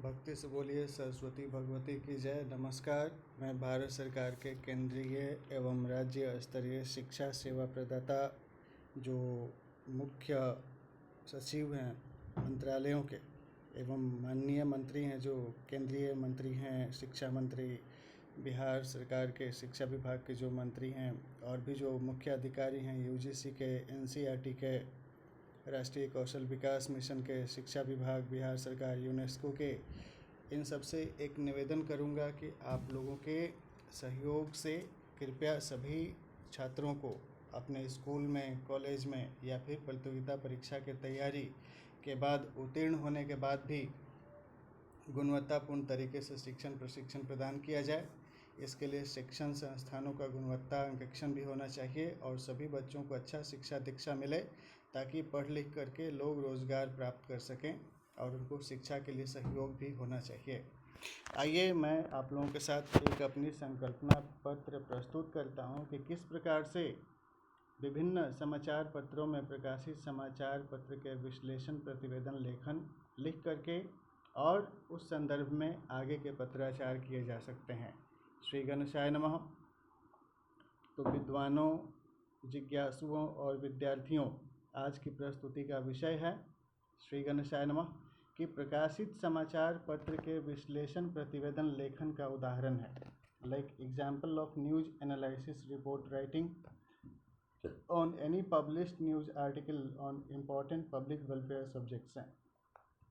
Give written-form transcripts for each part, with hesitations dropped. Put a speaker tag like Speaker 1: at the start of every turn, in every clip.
Speaker 1: भक्ति से बोलिए सरस्वती भगवती की जय। नमस्कार। मैं भारत सरकार के केंद्रीय एवं राज्य स्तरीय शिक्षा सेवा प्रदाता जो मुख्य सचिव हैं मंत्रालयों के एवं माननीय मंत्री हैं जो केंद्रीय मंत्री हैं, शिक्षा मंत्री, बिहार सरकार के शिक्षा विभाग के जो मंत्री हैं और भी जो मुख्य अधिकारी हैं यूजीसी के, एनसीईआरटी के, राष्ट्रीय कौशल विकास मिशन के, शिक्षा विभाग, बिहार सरकार, यूनेस्को के, इन सब से एक निवेदन करूंगा कि आप लोगों के सहयोग से कृपया सभी छात्रों को अपने स्कूल में, कॉलेज में या फिर प्रतियोगिता परीक्षा की तैयारी के बाद उत्तीर्ण होने के बाद भी गुणवत्तापूर्ण तरीके से शिक्षण प्रशिक्षण प्रदान किया जाए। इसके लिए शिक्षण संस्थानों का गुणवत्ता अंकेक्षण भी होना चाहिए और सभी बच्चों को अच्छा शिक्षा दीक्षा मिले ताकि पढ़ लिख करके लोग रोज़गार प्राप्त कर सकें और उनको शिक्षा के लिए सहयोग भी होना चाहिए। आइए मैं आप लोगों के साथ एक अपनी संकल्पना पत्र प्रस्तुत करता हूं कि किस प्रकार से विभिन्न समाचार पत्रों में प्रकाशित समाचार पत्र के विश्लेषण प्रतिवेदन लेखन लिख करके और उस संदर्भ में आगे के पत्राचार किए जा सकते हैं। श्री गणेशाय नमः। तो विद्वानों, जिज्ञासुओं और विद्यार्थियों, आज की प्रस्तुति का विषय है श्री गणेशाय नमः कि प्रकाशित समाचार पत्र के विश्लेषण प्रतिवेदन लेखन का उदाहरण है। Like example of news analysis report writing on any published news article on important public welfare subjects हैं।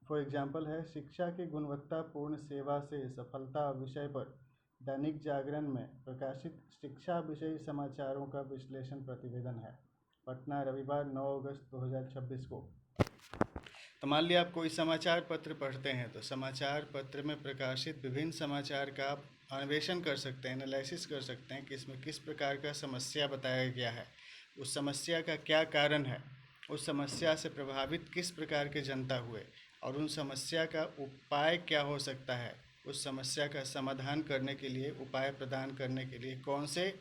Speaker 1: फॉर एग्जाम्पल है शिक्षा की गुणवत्तापूर्ण सेवा से सफलता विषय पर दैनिक जागरण में प्रकाशित शिक्षा विषयी समाचारों का विश्लेषण प्रतिवेदन है। पटना, रविवार 9 अगस्त 2026 को। तो मान लिया आप कोई समाचार पत्र पढ़ते हैं तो समाचार पत्र में प्रकाशित विभिन्न समाचार का आप अन्वेषण कर सकते हैं, एनालिसिस कर सकते हैं कि इसमें किस प्रकार का समस्या बताया गया है, उस समस्या का क्या कारण है, उस समस्या से प्रभावित किस प्रकार के जनता हुए और उन समस्या का उपाय क्या हो सकता है, उस समस्या का समाधान करने के लिए, उपाय प्रदान करने के लिए कौन से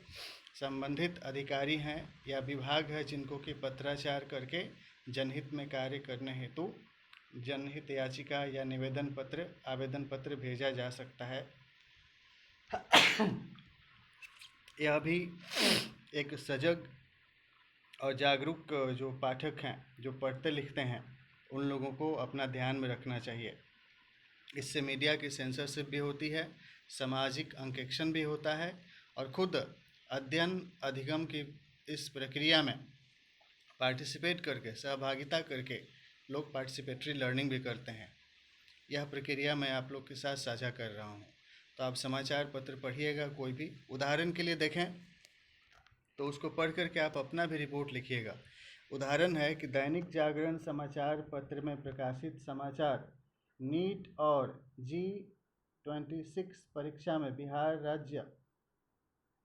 Speaker 1: संबंधित अधिकारी हैं या विभाग है जिनको कि पत्राचार करके जनहित में कार्य करने हेतु जनहित याचिका या निवेदन पत्र, आवेदन पत्र भेजा जा सकता है। यह भी एक सजग और जागरूक जो पाठक हैं, जो पढ़ते लिखते हैं, उन लोगों को अपना ध्यान में रखना चाहिए। इससे मीडिया की सेंसरशिप भी होती है, सामाजिक अंकेक्षण भी होता है और खुद अध्ययन अधिगम की इस प्रक्रिया में पार्टिसिपेट करके, सहभागिता करके लोग पार्टिसिपेटरी लर्निंग भी करते हैं। यह प्रक्रिया मैं आप लोग के साथ साझा कर रहा हूँ। तो आप समाचार पत्र पढ़िएगा, कोई भी उदाहरण के लिए देखें तो उसको पढ़ करके आप अपना भी रिपोर्ट लिखिएगा। उदाहरण है कि दैनिक जागरण समाचार पत्र में प्रकाशित समाचार नीट और G26 परीक्षा में बिहार राज्य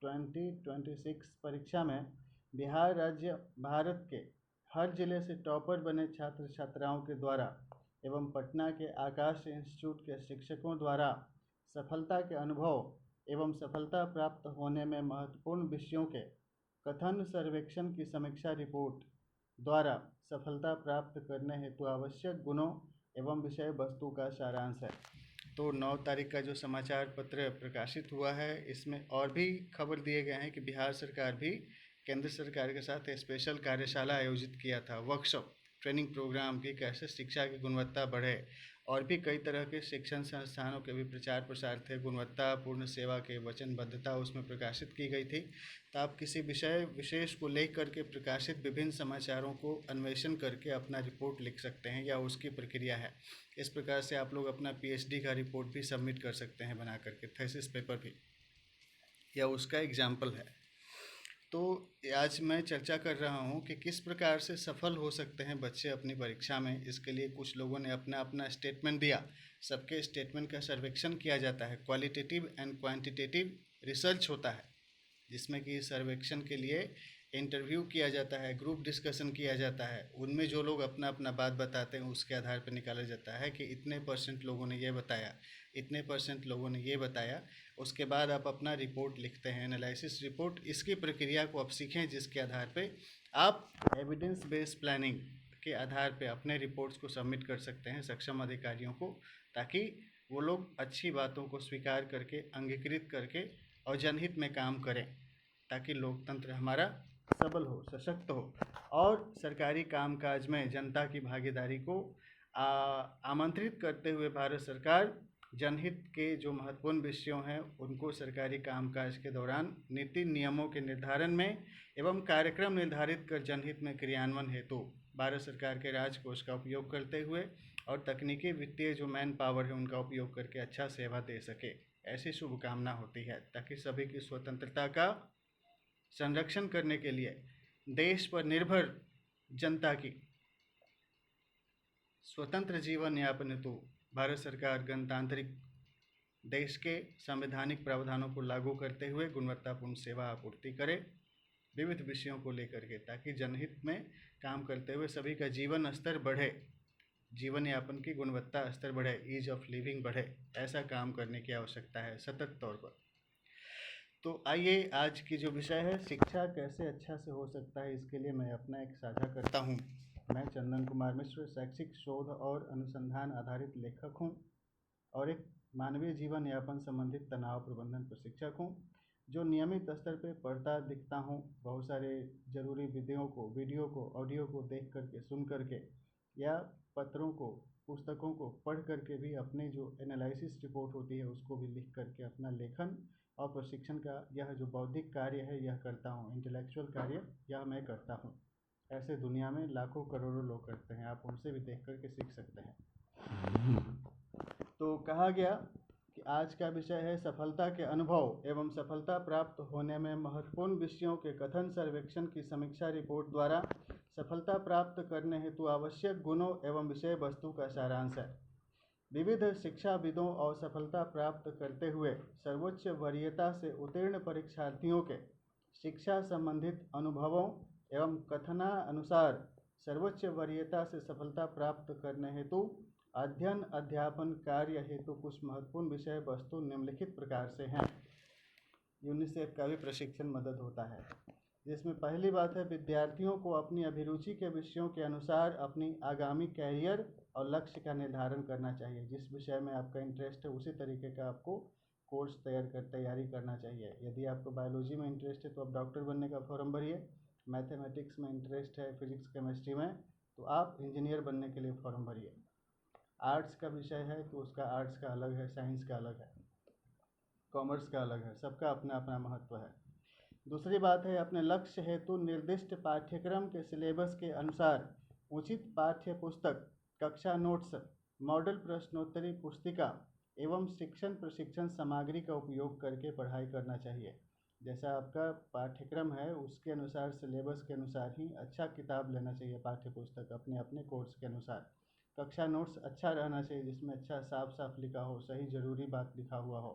Speaker 1: 2026 परीक्षा में बिहार राज्य भारत के हर जिले से टॉपर बने छात्र छात्राओं के द्वारा एवं पटना के आकाश इंस्टीट्यूट के शिक्षकों द्वारा सफलता के अनुभव एवं सफलता प्राप्त होने में महत्वपूर्ण विषयों के कथन सर्वेक्षण की समीक्षा रिपोर्ट द्वारा सफलता प्राप्त करने हेतु आवश्यक गुणों एवं विषय वस्तु का सारांश है। तो 9 तारीख का जो समाचार पत्र प्रकाशित हुआ है इसमें और भी खबर दिए गए हैं कि बिहार सरकार भी केंद्र सरकार के साथ स्पेशल कार्यशाला आयोजित किया था, वर्कशॉप, ट्रेनिंग प्रोग्राम की कैसे शिक्षा की गुणवत्ता बढ़े और भी कई तरह के शिक्षण संस्थानों के भी प्रचार प्रसार थे। गुणवत्तापूर्ण सेवा के वचनबद्धता उसमें प्रकाशित की गई थी। तो आप किसी विषय विशेष को लेकर के प्रकाशित विभिन्न समाचारों को अन्वेषण करके अपना रिपोर्ट लिख सकते हैं या उसकी प्रक्रिया है। इस प्रकार से आप लोग अपना PhD का रिपोर्ट भी सबमिट कर सकते हैं बना करके, थीसिस पेपर भी, या उसका एग्जाम्पल है। तो आज मैं चर्चा कर रहा हूँ कि किस प्रकार से सफल हो सकते हैं बच्चे अपनी परीक्षा में। इसके लिए कुछ लोगों ने अपना अपना स्टेटमेंट दिया। सबके स्टेटमेंट का सर्वेक्षण किया जाता है, क्वालिटेटिव एंड क्वांटिटेटिव रिसर्च होता है जिसमें कि सर्वेक्षण के लिए इंटरव्यू किया जाता है, ग्रुप डिस्कशन किया जाता है। उनमें जो लोग अपना अपना बात बताते हैं उसके आधार पर निकाला जाता है कि इतने % लोगों ने ये बताया, इतने % लोगों ने ये बताया। उसके बाद आप अपना रिपोर्ट लिखते हैं, एनालिसिस रिपोर्ट। इसकी प्रक्रिया को आप सीखें जिसके आधार पे आप एविडेंस बेस्ड प्लानिंग के आधार पे अपने रिपोर्ट्स को सबमिट कर सकते हैं सक्षम अधिकारियों को, ताकि वो लोग अच्छी बातों को स्वीकार करके, अंगीकृत करके और जनहित में काम करें, ताकि लोकतंत्र हमारा सबल हो, सशक्त हो और सरकारी कामकाज में जनता की भागीदारी को आमंत्रित करते हुए भारत सरकार जनहित के जो महत्वपूर्ण विषयों हैं उनको सरकारी कामकाज के दौरान नीति नियमों के निर्धारण में एवं कार्यक्रम निर्धारित कर जनहित में क्रियान्वयन हेतु भारत सरकार के राजकोष का उपयोग करते हुए और तकनीकी वित्तीय जो मैन पावर है उनका उपयोग करके अच्छा सेवा दे सके, ऐसी शुभकामना होती है, ताकि सभी की स्वतंत्रता का संरक्षण करने के लिए देश पर निर्भर जनता की स्वतंत्र जीवन यापन हेतु भारत सरकार गणतांत्रिक देश के संवैधानिक प्रावधानों को लागू करते हुए गुणवत्तापूर्ण सेवा आपूर्ति करे विविध विषयों को लेकर के, ताकि जनहित में काम करते हुए सभी का जीवन स्तर बढ़े, जीवन यापन की गुणवत्ता स्तर बढ़े, ईज ऑफ लिविंग बढ़े। ऐसा काम करने की आवश्यकता है सतत तौर पर। तो आइए आज की जो विषय है शिक्षा कैसे अच्छा से हो सकता है, इसके लिए मैं अपना एक साझा करता हूँ। मैं चंदन कुमार मिश्र शैक्षिक शोध और अनुसंधान आधारित लेखक हूँ और एक मानवीय जीवन यापन संबंधित तनाव प्रबंधन प्रशिक्षक हूँ, जो नियमित स्तर पर पढ़ता दिखता हूँ। बहुत सारे ज़रूरी वीडियो को ऑडियो को देख करके, सुन करके या पत्रों को, पुस्तकों को पढ़ करके भी अपनी जो एनालिसिस रिपोर्ट होती है उसको भी लिख करके अपना लेखन और प्रशिक्षण का यह जो बौद्धिक कार्य है यह करता हूँ, इंटेलेक्चुअल कार्य यह मैं करता हूँ। ऐसे दुनिया में लाखों करोड़ों लोग करते हैं, आप उनसे भी देख करके सीख सकते हैं। तो कहा गया कि आज का विषय है सफलता के अनुभव एवं सफलता प्राप्त होने में महत्वपूर्ण विषयों के कथन सर्वेक्षण की समीक्षा रिपोर्ट द्वारा सफलता प्राप्त करने हेतु आवश्यक गुणों एवं विषय वस्तु का सारांश है। विविध शिक्षाविदों और सफलता प्राप्त करते हुए सर्वोच्च वरीयता से उत्तीर्ण परीक्षार्थियों के शिक्षा संबंधित अनुभवों एवं कथनानुसार सर्वोच्च वरीयता से सफलता प्राप्त करने हेतु अध्ययन अध्यापन कार्य हेतु कुछ महत्वपूर्ण विषय वस्तु निम्नलिखित प्रकार से हैं। यूनिसेफ का भी प्रशिक्षण मदद होता है, जिसमें पहली बात है विद्यार्थियों को अपनी अभिरुचि के विषयों के अनुसार अपनी आगामी कैरियर और लक्ष्य का निर्धारण करना चाहिए। जिस विषय में आपका इंटरेस्ट है उसी तरीके का आपको कोर्स तैयारी करना चाहिए। यदि आपको बायोलॉजी में इंटरेस्ट है तो आप डॉक्टर बनने का फॉर्म भरिए, मैथमेटिक्स में इंटरेस्ट है, फिजिक्स केमिस्ट्री में, तो आप इंजीनियर बनने के लिए फॉर्म भरिए। आर्ट्स का विषय है तो उसका आर्ट्स का अलग है, साइंस का अलग है, कॉमर्स का अलग है, सबका अपना अपना महत्व है। दूसरी बात है अपने लक्ष्य हेतु निर्दिष्ट पाठ्यक्रम के सिलेबस के अनुसार उचित पाठ्य पुस्तक, कक्षा नोट्स, मॉडल प्रश्नोत्तरी पुस्तिका एवं शिक्षण प्रशिक्षण सामग्री का उपयोग करके पढ़ाई करना चाहिए। जैसा आपका पाठ्यक्रम है उसके अनुसार, सिलेबस के अनुसार ही अच्छा किताब लेना चाहिए, पाठ्य पुस्तक अपने अपने कोर्स के अनुसार। कक्षा नोट्स अच्छा रहना चाहिए, जिसमें अच्छा साफ साफ लिखा हो, सही ज़रूरी बात लिखा हुआ हो।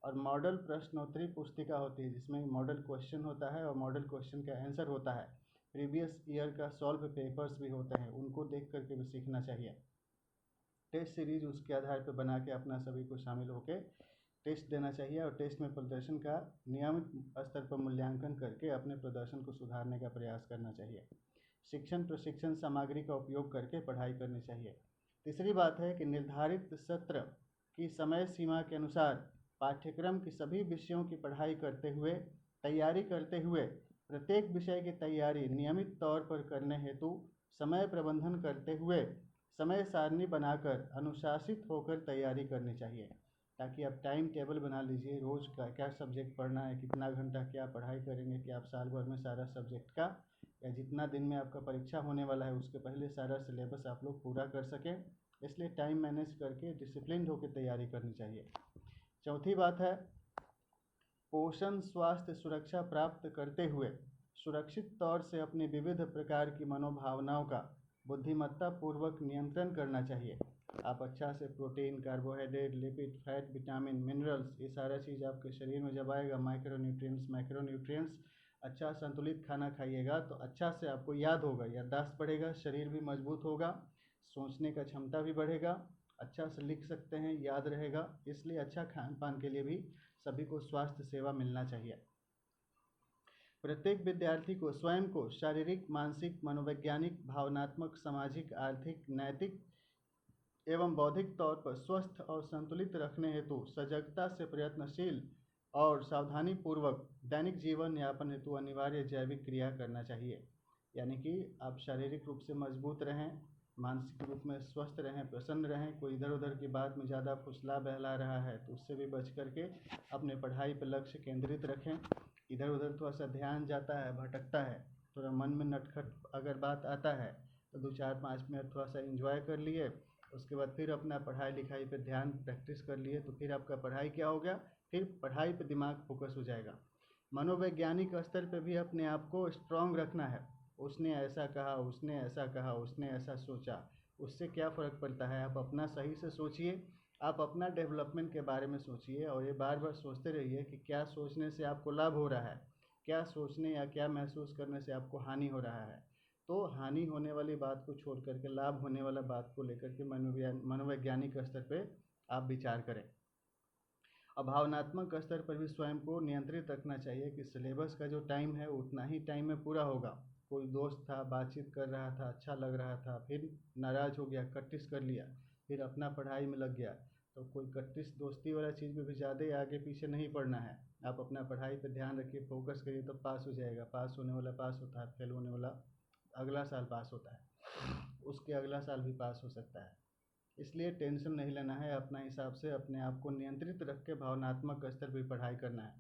Speaker 1: और मॉडल प्रश्नोत्तरी पुस्तिका होती है जिसमें मॉडल क्वेश्चन होता है और मॉडल क्वेश्चन का आंसर होता है। प्रीवियस ईयर का सॉल्व पेपर्स भी होते हैं, उनको देख करके भी सीखना चाहिए। टेस्ट सीरीज उसके आधार पर बना के अपना सभी को शामिल होकर टेस्ट देना चाहिए और टेस्ट में प्रदर्शन का नियमित स्तर पर मूल्यांकन करके अपने प्रदर्शन को सुधारने का प्रयास करना चाहिए। शिक्षण प्रशिक्षण सामग्री का उपयोग करके पढ़ाई करनी चाहिए। तीसरी बात है कि निर्धारित सत्र की समय सीमा के अनुसार पाठ्यक्रम की सभी विषयों की पढ़ाई तैयारी करते हुए प्रत्येक विषय की तैयारी नियमित तौर पर करने हेतु समय प्रबंधन करते हुए समय सारणी बनाकर अनुशासित होकर तैयारी करनी चाहिए। ताकि आप टाइम टेबल बना लीजिए, रोज़ का क्या सब्जेक्ट पढ़ना है, कितना घंटा क्या पढ़ाई करेंगे कि आप साल भर में सारा सब्जेक्ट का या जितना दिन में आपका परीक्षा होने वाला है उसके पहले सारा सिलेबस आप लोग पूरा कर सकें। इसलिए टाइम मैनेज करके डिसिप्लिन होकर तैयारी करनी चाहिए। चौथी बात है पोषण स्वास्थ्य सुरक्षा प्राप्त करते हुए सुरक्षित तौर से अपनी विविध प्रकार की मनोभावनाओं का बुद्धिमत्ता पूर्वक नियंत्रण करना चाहिए। आप अच्छा से protein, carbohydrate, lipid, fat, vitamin, minerals, ये सारा चीज़ आपके शरीर में जब आएगा, माइक्रोन्यूट्रिएंट्स, अच्छा संतुलित खाना खाइएगा तो अच्छा से आपको याद होगा, याददाश्त बढ़ेगा, शरीर भी मजबूत होगा, सोचने का क्षमता भी बढ़ेगा, अच्छा से लिख सकते हैं, याद रहेगा। इसलिए अच्छा खान पान के लिए भी सभी को स्वास्थ्य सेवा मिलना चाहिए। प्रत्येक विद्यार्थी को स्वयं को शारीरिक, मानसिक, मनोवैज्ञानिक, भावनात्मक, सामाजिक, आर्थिक, नैतिक एवं बौद्धिक तौर पर स्वस्थ और संतुलित रखने हेतु सजगता से प्रयत्नशील और सावधानी पूर्वक दैनिक जीवन यापन हेतु अनिवार्य जैविक क्रिया करना चाहिए। यानी कि आप शारीरिक रूप से मजबूत रहें, मानसिक रूप में स्वस्थ रहें, प्रसन्न रहें। कोई इधर उधर की बात में ज़्यादा फुसला बहला रहा है तो उससे भी बच करके अपने पढ़ाई पर लक्ष्य केंद्रित रखें। इधर उधर थोड़ा सा ध्यान जाता है, भटकता है, थोड़ा मन में नटखट अगर बात आता है तो 2-4-5 मिनट थोड़ा सा एंजॉय कर लिए, उसके बाद फिर अपना पढ़ाई लिखाई पे ध्यान प्रैक्टिस कर लिए तो फिर आपका पढ़ाई क्या हो गया, फिर पढ़ाई पे दिमाग फोकस हो जाएगा। मनोवैज्ञानिक स्तर पे भी अपने आप को स्ट्रांग रखना है। उसने ऐसा कहा, उसने ऐसा कहा, उसने ऐसा सोचा, उससे क्या फ़र्क पड़ता है। आप अपना सही से सोचिए, आप अपना डेवलपमेंट के बारे में सोचिए और ये बार बार सोचते रहिए कि क्या सोचने से आपको लाभ हो रहा है, क्या सोचने या क्या महसूस करने से आपको हानि हो रहा है। तो हानि होने वाली बात को छोड़ करके लाभ होने वाला बात को लेकर के मनोवैज्ञानिक स्तर पे आप विचार करें। और भावनात्मक स्तर पर भी स्वयं को नियंत्रित रखना चाहिए कि सिलेबस का जो टाइम है उतना ही टाइम में पूरा होगा। कोई दोस्त था, बातचीत कर रहा था, अच्छा लग रहा था, फिर नाराज़ हो गया, कट्टिस कर लिया, फिर अपना पढ़ाई में लग गया। तो कोई कट्टिस दोस्ती वाला चीज़ में भी ज़्यादा आगे पीछे नहीं पड़ना है। आप अपना पढ़ाई पर ध्यान रखिए, फोकस करिए, तो पास हो जाएगा। पास होने वाला पास होता है, फेल होने वाला अगला साल पास होता है, उसके अगला साल भी पास हो सकता है। इसलिए टेंशन नहीं लेना है, अपना हिसाब से अपने आप को नियंत्रित रख के भावनात्मक स्तर पर पढ़ाई करना है।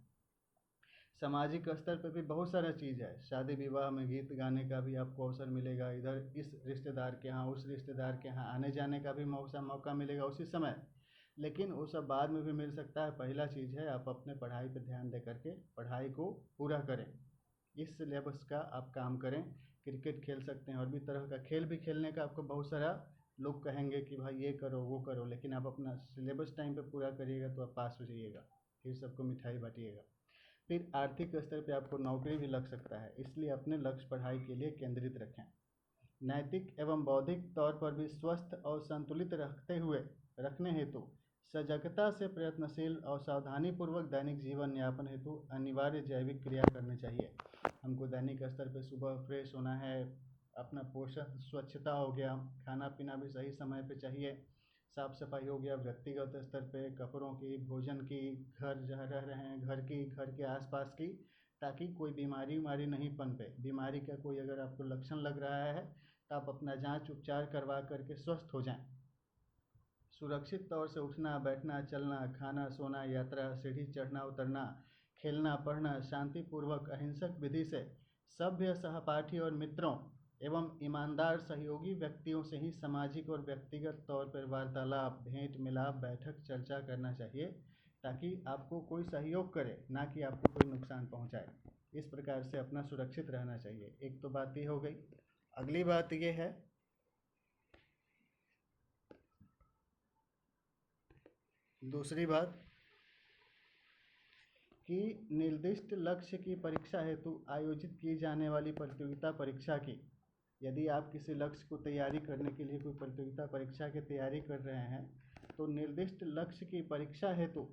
Speaker 1: सामाजिक स्तर पे भी बहुत सारा चीज़ है। शादी विवाह में गीत गाने का भी आपको अवसर मिलेगा, इधर इस रिश्तेदार के यहाँ, उस रिश्तेदार के यहाँ आने जाने का भी मौका मिलेगा उसी समय। लेकिन वो सब बाद में भी मिल सकता है। पहला चीज़ है आप अपने पढ़ाई पे ध्यान दे करके पढ़ाई को पूरा करें, इस सिलेबस का आप काम करें। क्रिकेट खेल सकते हैं, और भी तरह का खेल भी खेलने का आपको बहुत सारा लोग कहेंगे कि भाई ये करो वो करो, लेकिन आप अपना सिलेबस टाइम पे पूरा करिएगा तो आप पास हो जाइएगा, फिर सबको मिठाई बांटिएगा। फिर आर्थिक स्तर पे आपको नौकरी भी लग सकता है, इसलिए अपने लक्ष्य पढ़ाई के लिए केंद्रित रखें। नैतिक एवं बौद्धिक तौर पर भी स्वस्थ और संतुलित रखने हेतु सजगता से प्रयत्नशील और सावधानीपूर्वक दैनिक जीवन यापन हेतु अनिवार्य जैविक क्रिया करनी चाहिए। हमको दैनिक स्तर पे सुबह फ्रेश होना है, अपना पोषण स्वच्छता हो गया, खाना पीना भी सही समय पे चाहिए, साफ सफाई हो गया व्यक्तिगत स्तर पे, कपड़ों की, भोजन की, घर जहाँ रह रहे हैं घर की, घर के आसपास की, ताकि कोई बीमारी उमारी नहीं पनपे। बीमारी का कोई अगर आपको लक्षण लग रहा है तो आप अपना जांच उपचार करवा करके स्वस्थ हो जाएं। सुरक्षित तौर से उठना बैठना, चलना, खाना सोना, यात्रा, सीढ़ी चढ़ना उतरना, खेलना पढ़ना शांतिपूर्वक अहिंसक विधि से सभ्य सहपाठी और मित्रों एवं ईमानदार सहयोगी व्यक्तियों से ही सामाजिक और व्यक्तिगत तौर पर वार्तालाप, भेंट मिलाप, बैठक, चर्चा करना चाहिए, ताकि आपको कोई सहयोग करे, ना कि आपको कोई नुकसान पहुंचाए। इस प्रकार से अपना सुरक्षित रहना चाहिए। एक तो बात ये हो गई। अगली बात ये है, दूसरी बात कि निर्दिष्ट लक्ष्य की परीक्षा हेतु आयोजित की जाने वाली प्रतियोगिता परीक्षा की, यदि आप किसी लक्ष्य को तैयारी करने के लिए कोई प्रतियोगिता परीक्षा की तैयारी कर रहे हैं तो निर्दिष्ट लक्ष्य की परीक्षा हेतु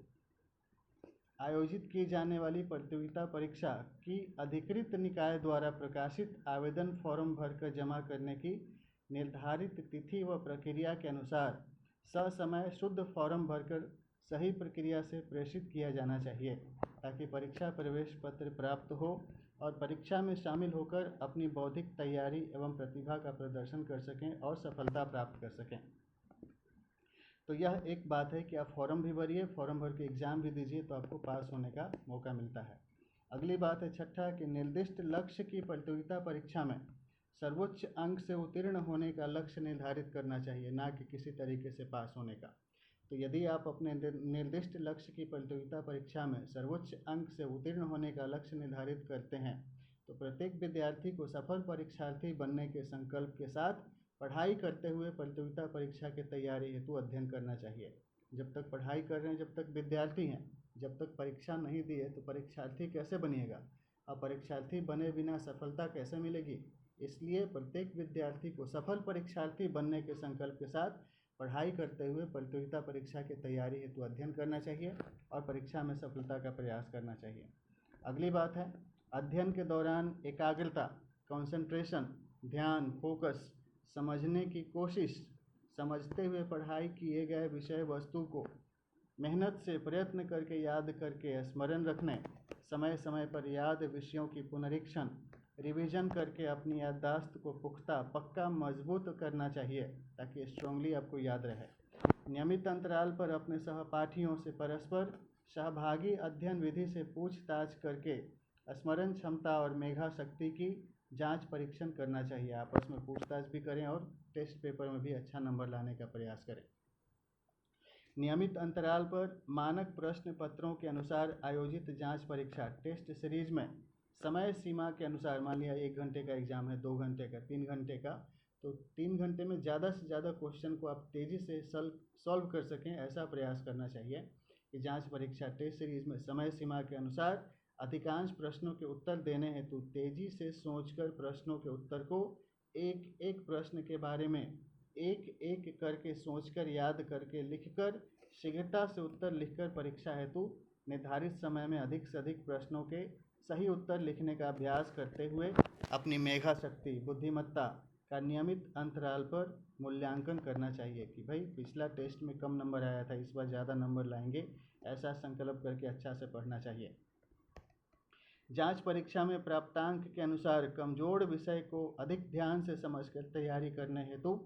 Speaker 1: आयोजित की जाने वाली प्रतियोगिता परीक्षा की अधिकृत निकाय द्वारा प्रकाशित आवेदन फॉर्म भरकर जमा करने की निर्धारित तिथि व प्रक्रिया के अनुसार ससमय शुद्ध फॉर्म भरकर सही प्रक्रिया से प्रेषित किया जाना चाहिए, ताकि परीक्षा प्रवेश पत्र प्राप्त हो और परीक्षा में शामिल होकर अपनी बौद्धिक तैयारी एवं प्रतिभा का प्रदर्शन कर सकें और सफलता प्राप्त कर सकें। तो यह एक बात है कि आप फॉर्म भी भरिए, फॉर्म भर के एग्ज़ाम भी दीजिए तो आपको पास होने का मौका मिलता है। अगली बात है छठा कि निर्दिष्ट लक्ष्य की प्रतियोगिता परीक्षा में सर्वोच्च अंक से उत्तीर्ण होने का लक्ष्य निर्धारित करना चाहिए, ना कि किसी तरीके से पास होने का। तो यदि आप अपने निर्दिष्ट लक्ष्य की प्रतियोगिता परीक्षा में सर्वोच्च अंक से उत्तीर्ण होने का लक्ष्य निर्धारित करते हैं तो प्रत्येक विद्यार्थी को सफल परीक्षार्थी बनने के संकल्प के साथ पढ़ाई करते हुए प्रतियोगिता परीक्षा की तैयारी हेतु अध्ययन करना चाहिए। जब तक पढ़ाई कर रहे हैं, जब तक विद्यार्थी हैं, जब तक परीक्षा नहीं दिए तो परीक्षार्थी कैसे बनिएगा, और परीक्षार्थी बने बिना सफलता कैसे मिलेगी। इसलिए प्रत्येक विद्यार्थी को सफल परीक्षार्थी बनने के संकल्प के साथ पढ़ाई करते हुए प्रतियोगिता परीक्षा की तैयारी हेतु अध्ययन करना चाहिए और परीक्षा में सफलता का प्रयास करना चाहिए। अगली बात है अध्ययन के दौरान एकाग्रता, कंसंट्रेशन, ध्यान, फोकस, समझने की कोशिश, समझते हुए पढ़ाई किए गए विषय वस्तु को मेहनत से प्रयत्न करके याद करके स्मरण रखने, समय समय पर याद विषयों की पुनरीक्षण, रिवीजन करके अपनी याददाश्त को पुख्ता पक्का मजबूत करना चाहिए ताकि स्ट्रांगली आपको याद रहे। नियमित अंतराल पर अपने सहपाठियों से परस्पर सहभागी अध्ययन विधि से पूछताछ करके स्मरण क्षमता और मेधा शक्ति की जांच परीक्षण करना चाहिए। आपस में पूछताछ भी करें और टेस्ट पेपर में भी अच्छा नंबर लाने का प्रयास करें। नियमित अंतराल पर मानक प्रश्न पत्रों के अनुसार आयोजित जांच परीक्षा टेस्ट सीरीज में समय सीमा के अनुसार, मान लिया 1 घंटे का एग्जाम है, 2 घंटे का, 3 घंटे का, तो 3 घंटे में ज़्यादा से ज़्यादा क्वेश्चन को आप तेज़ी से सॉल्व कर सकें, ऐसा प्रयास करना चाहिए कि जांच परीक्षा टेस्ट सीरीज में समय सीमा के अनुसार अधिकांश प्रश्नों के उत्तर देने हेतु तेज़ी से सोचकर प्रश्नों के उत्तर को एक एक प्रश्न के बारे में एक एक करके सोचकर याद करके लिखकर शीघ्रता से उत्तर लिखकर परीक्षा हेतु निर्धारित समय में अधिक से अधिक प्रश्नों के सही उत्तर लिखने का अभ्यास करते हुए अपनी मेधा शक्ति, बुद्धिमत्ता का नियमित अंतराल पर मूल्यांकन करना चाहिए कि भाई पिछला टेस्ट में कम नंबर आया था, इस बार ज़्यादा नंबर लाएंगे, ऐसा संकल्प करके अच्छा से पढ़ना चाहिए। जांच परीक्षा में प्राप्तांक के अनुसार कमजोर विषय को अधिक ध्यान से समझकर तैयारी करने हेतु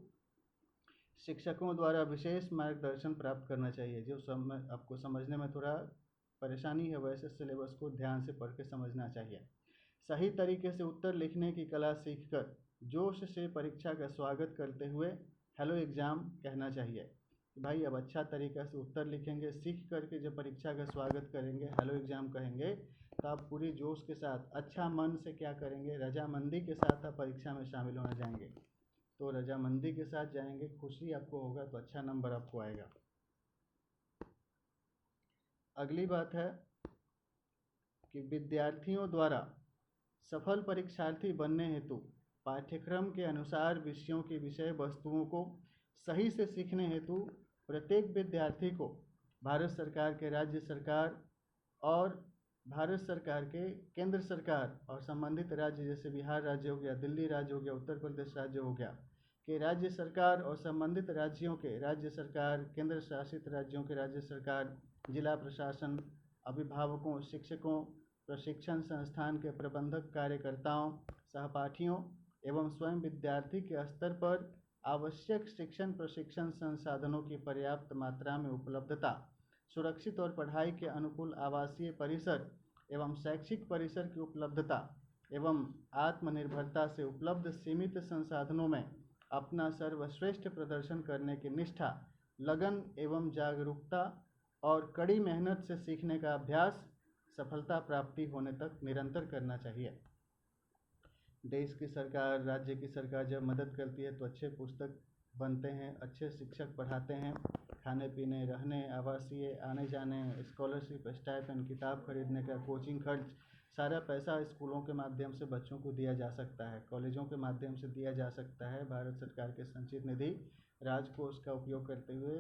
Speaker 1: शिक्षकों द्वारा विशेष मार्गदर्शन प्राप्त करना चाहिए। जो आपको समझने में थोड़ा परेशानी है, वैसे सिलेबस को ध्यान से पढ़ के समझना चाहिए। सही तरीके से उत्तर लिखने की कला सीखकर जोश से परीक्षा का स्वागत करते हुए हेलो एग्ज़ाम कहना चाहिए। भाई अब अच्छा तरीक़ा से उत्तर लिखेंगे, सीख करके जब परीक्षा का स्वागत करेंगे, हेलो एग्ज़ाम कहेंगे, तो आप पूरी जोश के साथ अच्छा मन से क्या करेंगे, रजामंदी के साथ आप परीक्षा में शामिल होने जाएंगे। तो रजामंदी के साथ जाएंगे, खुशी आपको होगा तो अच्छा नंबर आपको आएगा। अगली बात है कि विद्यार्थियों द्वारा सफल परीक्षार्थी बनने हेतु पाठ्यक्रम के अनुसार विषयों की विषय वस्तुओं को सही से सीखने हेतु प्रत्येक विद्यार्थी को भारत सरकार के, राज्य सरकार और भारत सरकार के, केंद्र सरकार और संबंधित राज्य जैसे बिहार राज्य हो गया, दिल्ली राज्य हो गया, उत्तर प्रदेश राज्य हो गया, के राज्य सरकार और संबंधित राज्यों के राज्य सरकार, केंद्र शासित राज्यों के राज्य सरकार, जिला प्रशासन, अभिभावकों, शिक्षकों, प्रशिक्षण संस्थान के प्रबंधक, कार्यकर्ताओं, सहपाठियों एवं स्वयं विद्यार्थी के स्तर पर आवश्यक शिक्षण प्रशिक्षण संसाधनों की पर्याप्त मात्रा में उपलब्धता, सुरक्षित और पढ़ाई के अनुकूल आवासीय परिसर एवं शैक्षिक परिसर की उपलब्धता एवं आत्मनिर्भरता से उपलब्ध सीमित संसाधनों में अपना सर्वश्रेष्ठ प्रदर्शन करने की निष्ठा, लगन एवं जागरूकता और कड़ी मेहनत से सीखने का अभ्यास सफलता प्राप्ति होने तक निरंतर करना चाहिए। देश की सरकार, राज्य की सरकार जब मदद करती है तो अच्छे पुस्तक बनते हैं, अच्छे शिक्षक पढ़ाते हैं, खाने पीने, रहने, आवासीय, आने जाने, स्कॉलरशिप, स्टाइपेंड, किताब खरीदने का, कोचिंग खर्च, सारा पैसा स्कूलों के माध्यम से बच्चों को दिया जा सकता है, कॉलेजों के माध्यम से दिया जा सकता है। भारत सरकार के संचित निधि राजकोष का उपयोग करते हुए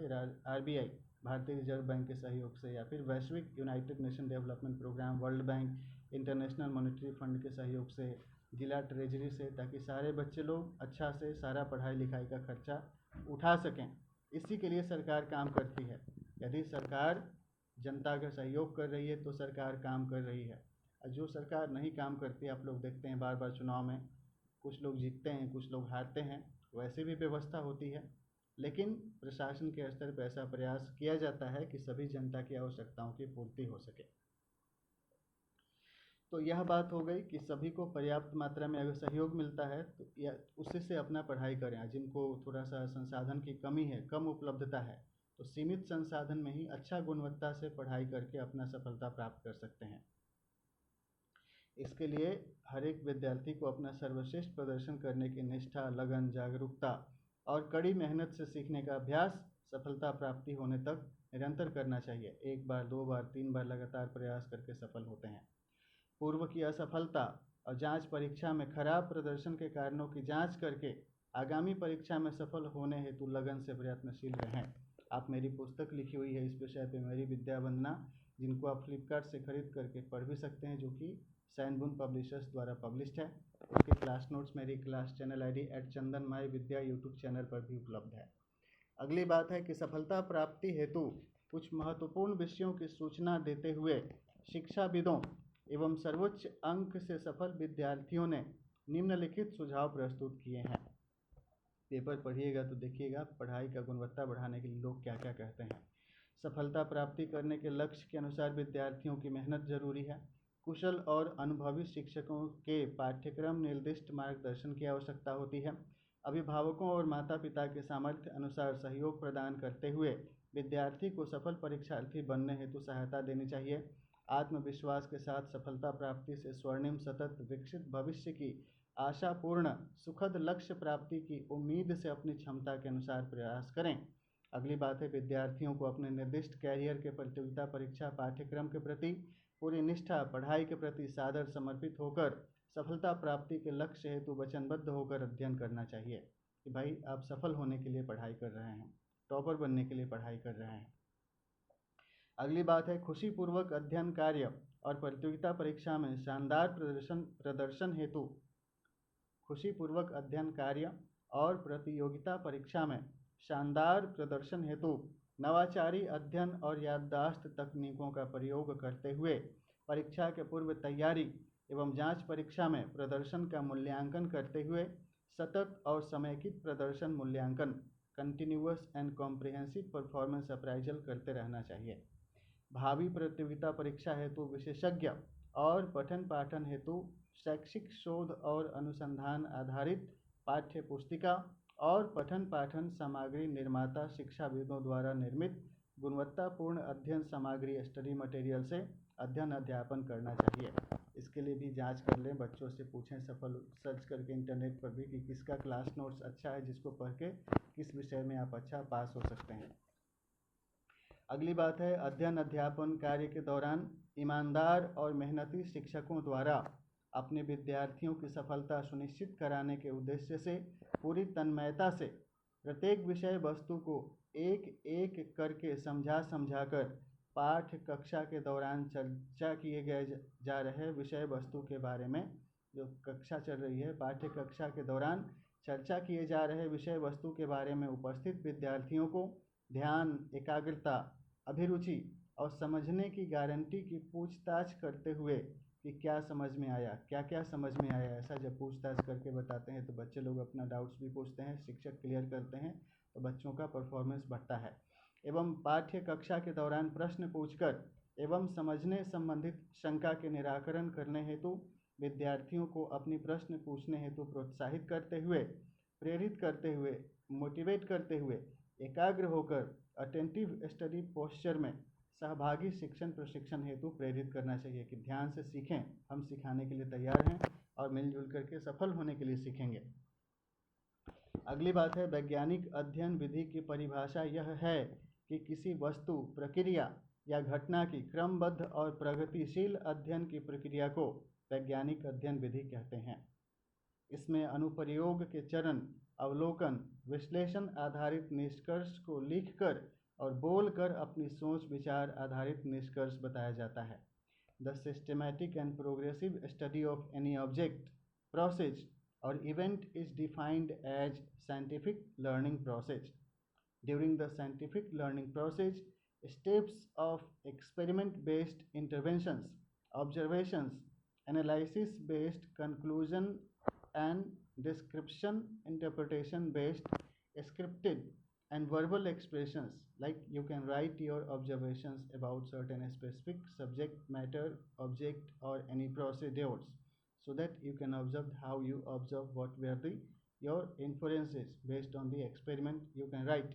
Speaker 1: RBI, भारतीय रिजर्व बैंक के सहयोग से, या फिर वैश्विक United Nation Development Programme, World Bank, International Monetary Fund के सहयोग से, जिला ट्रेजरी से, ताकि सारे बच्चे लोग अच्छा से सारा पढ़ाई लिखाई का खर्चा उठा सकें। इसी के लिए सरकार काम करती है। यदि सरकार जनता का सहयोग कर रही है तो सरकार काम कर रही है। और जो सरकार नहीं काम करती, आप लोग देखते हैं बार बार चुनाव में कुछ लोग जीतते हैं, कुछ लोग हारते हैं, वैसे भी व्यवस्था होती है, लेकिन प्रशासन के स्तर पर ऐसा प्रयास किया जाता है कि सभी जनता की आवश्यकताओं की पूर्ति हो सके। तो यह बात हो गई कि सभी को पर्याप्त मात्रा में अगर सहयोग मिलता है तो या उसी से अपना पढ़ाई करें। जिनको थोड़ा सा संसाधन की कमी है, कम उपलब्धता है, तो सीमित संसाधन में ही अच्छा गुणवत्ता से पढ़ाई करके अपना सफलता प्राप्त कर सकते हैं। इसके लिए हर एक विद्यार्थी को अपना सर्वश्रेष्ठ प्रदर्शन करने की निष्ठा, लगन, जागरूकता और कड़ी मेहनत से सीखने का अभ्यास सफलता प्राप्ति होने तक निरंतर करना चाहिए। 1 बार, 2 बार, 3 बार लगातार प्रयास करके सफल होते हैं। पूर्व की असफलता और जांच परीक्षा में खराब प्रदर्शन के कारणों की जांच करके आगामी परीक्षा में सफल होने हेतु लगन से प्रयत्नशील रहें। आप मेरी पुस्तक लिखी हुई है इस विषय पे, मेरी विद्या वंदना, जिनको आप फ्लिपकार्ट से खरीद करके पढ़ भी सकते हैं, जो कि सैनबुन पब्लिशर्स द्वारा पब्लिश्ड है। इसके क्लास नोट्स मेरी क्लास चैनल ID @चंदन_माई_विद्या यूट्यूब चैनल पर भी उपलब्ध है। अगली बात है कि सफलता प्राप्ति हेतु कुछ महत्वपूर्ण विषयों की सूचना देते हुए शिक्षाविदों एवं सर्वोच्च अंक से सफल विद्यार्थियों ने निम्नलिखित सुझाव प्रस्तुत किए हैं। पेपर पढ़िएगा तो देखिएगा पढ़ाई का गुणवत्ता बढ़ाने के लिए लोग क्या क्या कहते हैं। सफलता प्राप्ति करने के लक्ष्य के अनुसार विद्यार्थियों की मेहनत जरूरी है। कुशल और अनुभवी शिक्षकों के पाठ्यक्रम निर्दिष्ट मार्गदर्शन की आवश्यकता होती है। अभिभावकों और माता पिता के सामर्थ्य अनुसार सहयोग प्रदान करते हुए विद्यार्थी को सफल परीक्षार्थी बनने हेतु सहायता देनी चाहिए। आत्मविश्वास के साथ सफलता प्राप्ति से स्वर्णिम सतत विकसित भविष्य की आशापूर्ण सुखद लक्ष्य प्राप्ति की उम्मीद से अपनी क्षमता के अनुसार प्रयास करें। अगली बात है विद्यार्थियों को अपने निर्दिष्ट कैरियर के प्रतियोगिता परीक्षा पाठ्यक्रम के प्रति पूरी निष्ठा, पढ़ाई के प्रति सादर समर्पित होकर सफलता प्राप्ति के लक्ष्य हेतु वचनबद्ध होकर अध्ययन करना चाहिए। कि भाई आप सफल होने के लिए पढ़ाई कर रहे हैं, टॉपर बनने के लिए पढ़ाई कर रहे हैं। अगली बात है खुशीपूर्वक अध्ययन कार्य और प्रतियोगिता परीक्षा में शानदार प्रदर्शन हेतु खुशीपूर्वक अध्ययन कार्य और प्रतियोगिता परीक्षा में शानदार प्रदर्शन हेतु नवाचारी अध्ययन और याददाश्त तकनीकों का प्रयोग करते हुए परीक्षा के पूर्व तैयारी एवं जांच परीक्षा में प्रदर्शन का मूल्यांकन करते हुए सतत और समेकित प्रदर्शन मूल्यांकन continuous and comprehensive performance appraisal करते रहना चाहिए। भावी प्रतियोगिता परीक्षा हेतु विशेषज्ञ और पठन पाठन हेतु शैक्षिक शोध और अनुसंधान आधारित पाठ्य पुस्तिका और पठन पाठन सामग्री निर्माता शिक्षाविदों द्वारा निर्मित गुणवत्तापूर्ण अध्ययन सामग्री स्टडी मटेरियल से अध्ययन अध्यापन करना चाहिए। इसके लिए भी जांच कर लें, बच्चों से पूछें, सफल सर्च करके इंटरनेट पर भी कि किसका क्लास नोट्स अच्छा है, जिसको पढ़ के किस विषय में आप अच्छा पास हो सकते हैं। अगली बात है अध्ययन अध्यापन कार्य के दौरान ईमानदार और मेहनती शिक्षकों द्वारा अपने विद्यार्थियों की सफलता सुनिश्चित कराने के उद्देश्य से पूरी तन्मयता से प्रत्येक विषय वस्तु को एक एक करके समझाकर पाठ कक्षा के दौरान चर्चा किए गए जा रहे विषय वस्तु के बारे में, जो कक्षा चल रही है पाठ्य कक्षा के दौरान चर्चा किए जा रहे विषय वस्तु के बारे में उपस्थित विद्यार्थियों को ध्यान, एकाग्रता, अभिरुचि और समझने की गारंटी की पूछताछ करते हुए कि क्या समझ में आया, क्या क्या समझ में आया, ऐसा जब पूछताछ करके बताते हैं तो बच्चे लोग अपना डाउट्स भी पूछते हैं, शिक्षक क्लियर करते हैं तो बच्चों का परफॉर्मेंस बढ़ता है। एवं पाठ्य कक्षा के दौरान प्रश्न पूछकर एवं समझने संबंधित शंका के निराकरण करने हेतु विद्यार्थियों को अपनी प्रश्न पूछने हेतु प्रोत्साहित करते हुए, प्रेरित करते हुए, मोटिवेट करते हुए एकाग्र होकर अटेंटिव स्टडी पोस्चर में सहभागी शिक्षण प्रशिक्षण हेतु प्रेरित करना चाहिए कि ध्यान से सीखें, हम सिखाने के लिए तैयार हैं और मिलजुल करके सफल होने के लिए सीखेंगे। अगली बात है वैज्ञानिक अध्ययन विधि की परिभाषा यह है कि किसी वस्तु, प्रक्रिया या घटना की क्रमबद्ध और प्रगतिशील अध्ययन की प्रक्रिया को वैज्ञानिक अध्ययन विधि कहते हैं। इसमें अनुप्रयोग के चरण, अवलोकन, विश्लेषण आधारित निष्कर्ष को लिखकर और बोलकर अपनी सोच विचार आधारित निष्कर्ष बताया जाता है। The systematic and progressive study of any object, process or event is defined as scientific learning process. During the scientific learning process, steps of experiment-based interventions, observations, analysis-based conclusion, and description interpretation-based scripted and verbal expressions, like you can write your observations about certain specific subject matter, object, or any procedures, so that you can observe how you observe what were your inferences based on the experiment. You can write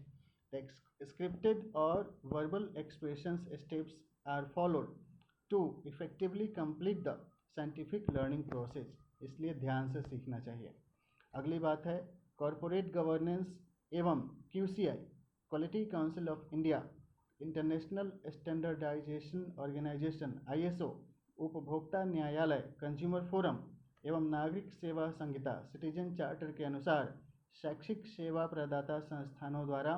Speaker 1: the scripted or verbal expressions steps are followed to effectively complete the scientific learning process. इसलिए ध्यान से सीखना चाहिए। अगली बात है corporate governance एवं QCI, Quality Council of India, International Standardisation Organisation ISO, उपभोक्ता न्यायालय, कंज्यूमर फोरम एवं नागरिक सेवा संहिता, सिटीजन चार्टर के अनुसार शैक्षिक सेवा प्रदाता संस्थानों द्वारा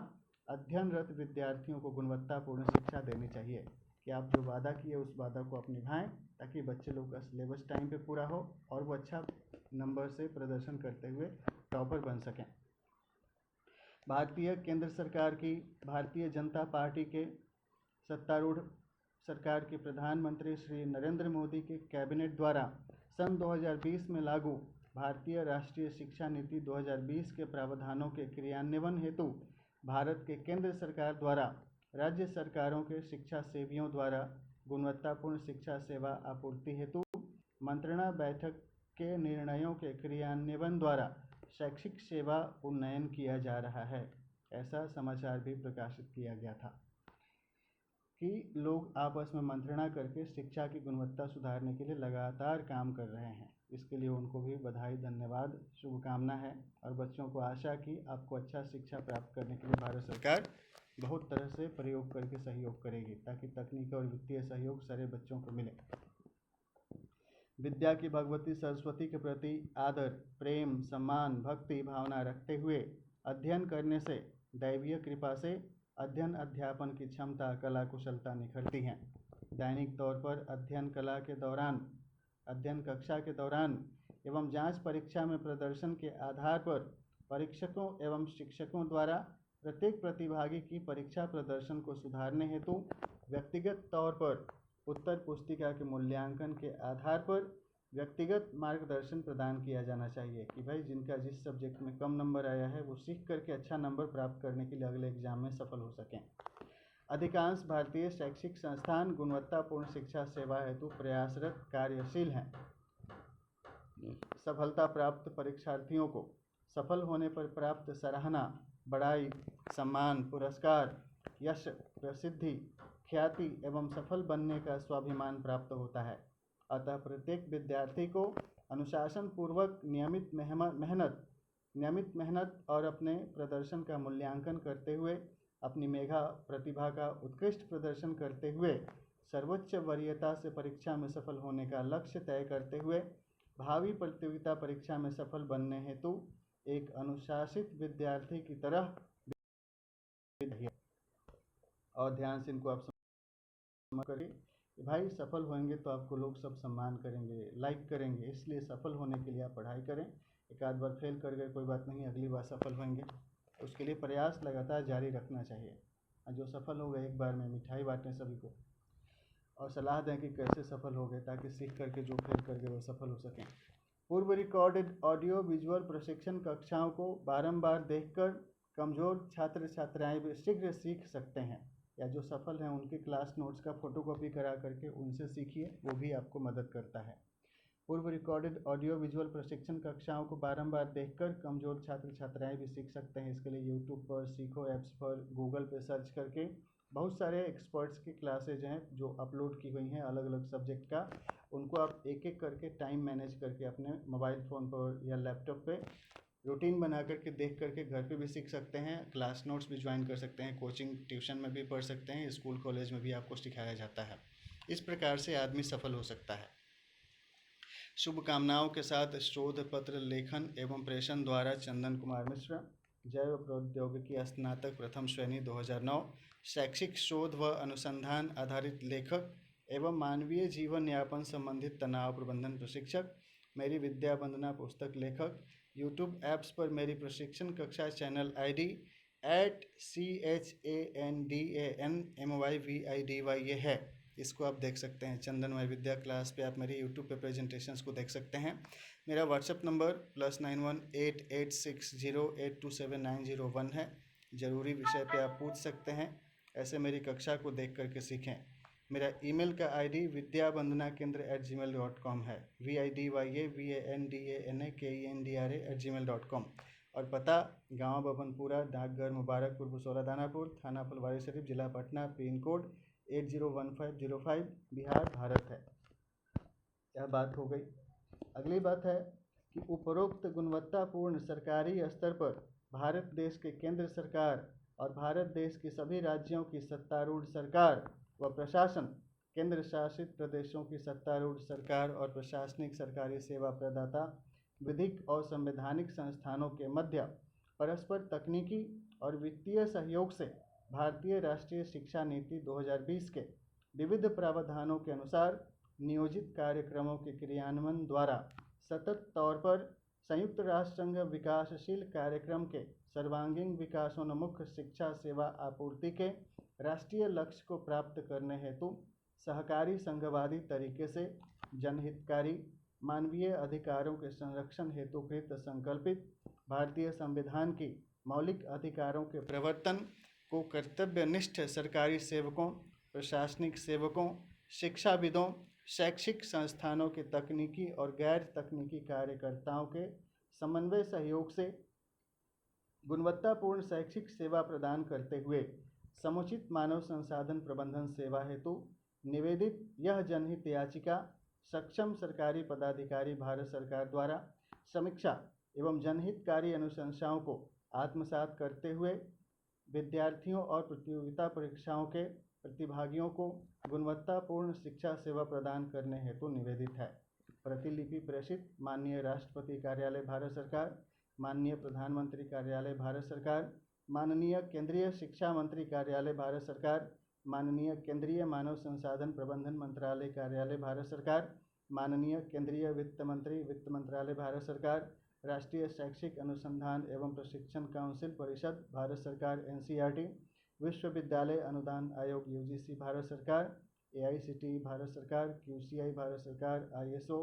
Speaker 1: अध्ययनरत विद्यार्थियों को गुणवत्तापूर्ण शिक्षा देनी चाहिए। कि आप जो वादा किए उस वादा को आप निभाएं, ताकि बच्चे लोग का सिलेबस टाइम पे पूरा हो और वो अच्छा नंबर से प्रदर्शन करते हुए टॉपर बन सकें। भारतीय केंद्र सरकार की भारतीय जनता पार्टी के सत्तारूढ़ सरकार के प्रधानमंत्री श्री नरेंद्र मोदी के कैबिनेट द्वारा सन 2020 में लागू भारतीय राष्ट्रीय शिक्षा नीति 2020 के प्रावधानों के क्रियान्वयन हेतु भारत के केंद्र सरकार द्वारा राज्य सरकारों के शिक्षा सेवियों द्वारा गुणवत्तापूर्ण शिक्षा सेवा आपूर्ति हेतु मंत्रणा बैठक के निर्णयों के क्रियान्वयन द्वारा शैक्षिक सेवा उन्नयन किया जा रहा है। ऐसा समाचार भी प्रकाशित किया गया था कि लोग आपस में मंत्रणा करके शिक्षा की गुणवत्ता सुधारने के लिए लगातार काम कर रहे हैं। इसके लिए उनको भी बधाई, धन्यवाद, शुभकामना है और बच्चों को आशा कि आपको अच्छा शिक्षा प्राप्त करने के लिए भारत सरकार बहुत तरह से प्रयोग करके सहयोग करेगी, ताकि तकनीकी और वित्तीय सहयोग सारे बच्चों को मिले। विद्या की भगवती सरस्वती के प्रति आदर, प्रेम, सम्मान, भक्ति भावना रखते हुए अध्ययन करने से दैवीय कृपा से अध्ययन अध्यापन की क्षमता, कला, कुशलता निखरती हैं। दैनिक तौर पर अध्ययन कक्षा के दौरान एवं जांच परीक्षा में प्रदर्शन के आधार पर परीक्षकों एवं शिक्षकों द्वारा प्रत्येक प्रतिभागी की परीक्षा प्रदर्शन को सुधारने हेतु व्यक्तिगत तौर पर उत्तर पुस्तिका के मूल्यांकन के आधार पर व्यक्तिगत मार्गदर्शन प्रदान किया जाना चाहिए कि भाई जिनका जिस सब्जेक्ट में कम नंबर आया है वो सीख करके अच्छा नंबर प्राप्त करने के लिए अगले एग्जाम में सफल हो सकें। अधिकांश भारतीय शैक्षिक संस्थान गुणवत्तापूर्ण शिक्षा सेवा हेतु प्रयासरत कार्यशील हैं। सफलता प्राप्त परीक्षार्थियों को सफल होने पर प्राप्त सराहना, बड़ाई, सम्मान, पुरस्कार, यश, प्रसिद्धि, ख्याति एवं सफल बनने का स्वाभिमान प्राप्त होता है। अतः प्रत्येक विद्यार्थी को अनुशासन पूर्वक नियमित मेहनत और अपने प्रदर्शन का मूल्यांकन करते हुए अपनी मेधा प्रतिभा का उत्कृष्ट प्रदर्शन करते हुए सर्वोच्च वरीयता से परीक्षा में सफल होने का लक्ष्य तय करते हुए भावी प्रतियोगिता परीक्षा में सफल बनने हेतु एक अनुशासित विद्यार्थी की तरह और ध्यान से इनको आप समझ करिए कि भाई सफल होंगे तो आपको लोग सब सम्मान करेंगे, लाइक करेंगे। इसलिए सफल होने के लिए आप पढ़ाई करें। एक आध बार फेल कर गए कोई बात नहीं, अगली बार सफल होंगे। उसके लिए प्रयास लगातार जारी रखना चाहिए। जो सफल हो गए एक बार में मिठाई बांटें सभी को और सलाह दें कि कैसे सफल हो गए, ताकि सीख करके जो फेल कर गए वो सफल हो सकें। पूर्व रिकॉर्डेड ऑडियो विजुअल प्रशिक्षण कक्षाओं को बारंबार देखकर कमज़ोर छात्र छात्राएं भी शीघ्र सीख सकते हैं, या जो सफल हैं उनके क्लास नोट्स का फोटोकॉपी करा करके उनसे सीखिए, वो भी आपको मदद करता है। पूर्व रिकॉर्डेड ऑडियो विजुअल प्रशिक्षण कक्षाओं को बारंबार देखकर कमज़ोर छात्र छात्राएं भी सीख सकते हैं। इसके लिए यूट्यूब पर, सीखो ऐप्स पर, गूगल पे सर्च करके बहुत सारे एक्सपर्ट्स की क्लासेज हैं जो अपलोड की हुई हैं अलग अलग सब्जेक्ट का। उनको आप एक एक करके टाइम मैनेज करके अपने मोबाइल फ़ोन पर या लैपटॉप पे रूटीन बना करके देख करके घर पे भी सीख सकते हैं। क्लास नोट्स भी ज्वाइन कर सकते हैं, कोचिंग ट्यूशन में भी पढ़ सकते हैं, स्कूल कॉलेज में भी आपको सिखाया जाता है। इस प्रकार से आदमी सफल हो सकता है। शुभकामनाओं के साथ शोध पत्र लेखन एवं प्रेषण द्वारा चंदन कुमार मिश्रा, जैव प्रौद्योगिकी स्नातक प्रथम श्रेणी 2009, शैक्षिक शोध व अनुसंधान आधारित लेखक एवं मानवीय जीवन यापन संबंधित तनाव प्रबंधन प्रशिक्षक, मेरी विद्या वंदना पुस्तक लेखक। यूट्यूब ऐप्स पर मेरी प्रशिक्षण कक्षा चैनल ID @CHANDANMYVIDY ये है, इसको आप देख सकते हैं। चंदनमय विद्या क्लास पे आप मेरी यूट्यूब पे प्रेजेंटेशंस को देख सकते हैं। मेरा व्हाट्सएप नंबर +918860827901 है। ज़रूरी विषय पे आप पूछ सकते हैं। ऐसे मेरी कक्षा को देख करके सीखें। मेरा ईमेल का ID vidyavandanaKendra@gmail.com है, vidyavandanaKendra@gmail.com। और पता गाँव बबनपुरा, डाकघर मुबारकपुर, बुसौरा दानापुर, थाना फुलवारी शरीफ, जिला पटना, पिन कोड 801505, बिहार, भारत है। यह बात हो गई। अगली बात है कि उपरोक्त गुणवत्तापूर्ण सरकारी स्तर पर भारत देश के केंद्र सरकार और भारत देश के सभी राज्यों की सत्तारूढ़ सरकार व प्रशासन, केंद्र शासित प्रदेशों की सत्तारूढ़ सरकार और प्रशासनिक सरकारी सेवा प्रदाता, विधिक और संवैधानिक संस्थानों के मध्य परस्पर तकनीकी और वित्तीय सहयोग से भारतीय राष्ट्रीय शिक्षा नीति 2020 के विविध प्रावधानों के अनुसार नियोजित कार्यक्रमों के क्रियान्वयन द्वारा सतत तौर पर संयुक्त राष्ट्र संघ विकासशील कार्यक्रम के सर्वांगीण विकासोन्मुख शिक्षा सेवा आपूर्ति के राष्ट्रीय लक्ष्य को प्राप्त करने हेतु सहकारी संघवादी तरीके से जनहितकारी मानवीय अधिकारों के संरक्षण हेतु कृत संकल्पित भारतीय संविधान की मौलिक अधिकारों के प्रवर्तन को कर्तव्यनिष्ठ सरकारी सेवकों, प्रशासनिक सेवकों, शिक्षाविदों, शैक्षिक संस्थानों के तकनीकी और गैर तकनीकी कार्यकर्ताओं के समन्वय सहयोग से गुणवत्तापूर्ण शैक्षिक सेवा प्रदान करते हुए समुचित मानव संसाधन प्रबंधन सेवा हेतु निवेदित यह जनहित याचिका सक्षम सरकारी पदाधिकारी भारत सरकार द्वारा समीक्षा एवं जनहितकारी अनुशंसाओं को आत्मसात करते हुए विद्यार्थियों और प्रतियोगिता परीक्षाओं के प्रतिभागियों को गुणवत्तापूर्ण शिक्षा सेवा प्रदान करने हेतु निवेदित है। प्रतिलिपि प्रेषित माननीय राष्ट्रपति कार्यालय भारत सरकार, माननीय प्रधानमंत्री कार्यालय भारत सरकार, माननीय केंद्रीय शिक्षा मंत्री कार्यालय भारत सरकार, माननीय केंद्रीय मानव संसाधन प्रबंधन मंत्रालय कार्यालय भारत सरकार, माननीय केंद्रीय वित्त मंत्री वित्त मंत्रालय भारत सरकार, राष्ट्रीय शैक्षिक अनुसंधान एवं प्रशिक्षण काउंसिल परिषद भारत सरकार NCERT, विश्वविद्यालय अनुदान आयोग UGC भारत सरकार, AICTE भारत सरकार, QCI भारत सरकार, ISO,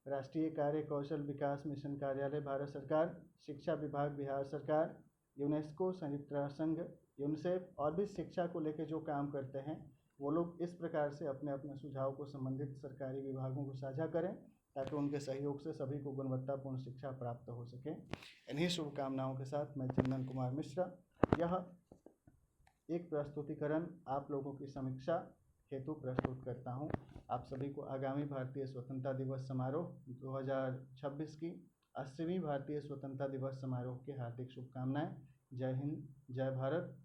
Speaker 1: राष्ट्रीय कार्य कौशल विकास मिशन कार्यालय भारत सरकार, शिक्षा विभाग बिहार सरकार, यूनेस्को, संयुक्त राष्ट्र संघ, यूनिसेफ और भी शिक्षा को लेकर जो काम करते हैं वो लोग इस प्रकार से अपने अपने सुझाव को संबंधित सरकारी विभागों को साझा करें ताकि उनके सहयोग से सभी को गुणवत्तापूर्ण शिक्षा प्राप्त हो सके। इन्हीं शुभकामनाओं के साथ मैं चंदन कुमार मिश्रा यह एक प्रस्तुतिकरण आप लोगों की समीक्षा हेतु प्रस्तुत करता हूं। आप सभी को आगामी भारतीय स्वतंत्रता दिवस समारोह 2026 की 80वीं भारतीय स्वतंत्रता दिवस समारोह की हार्दिक शुभकामनाएं। जय हिंद, जय भारत।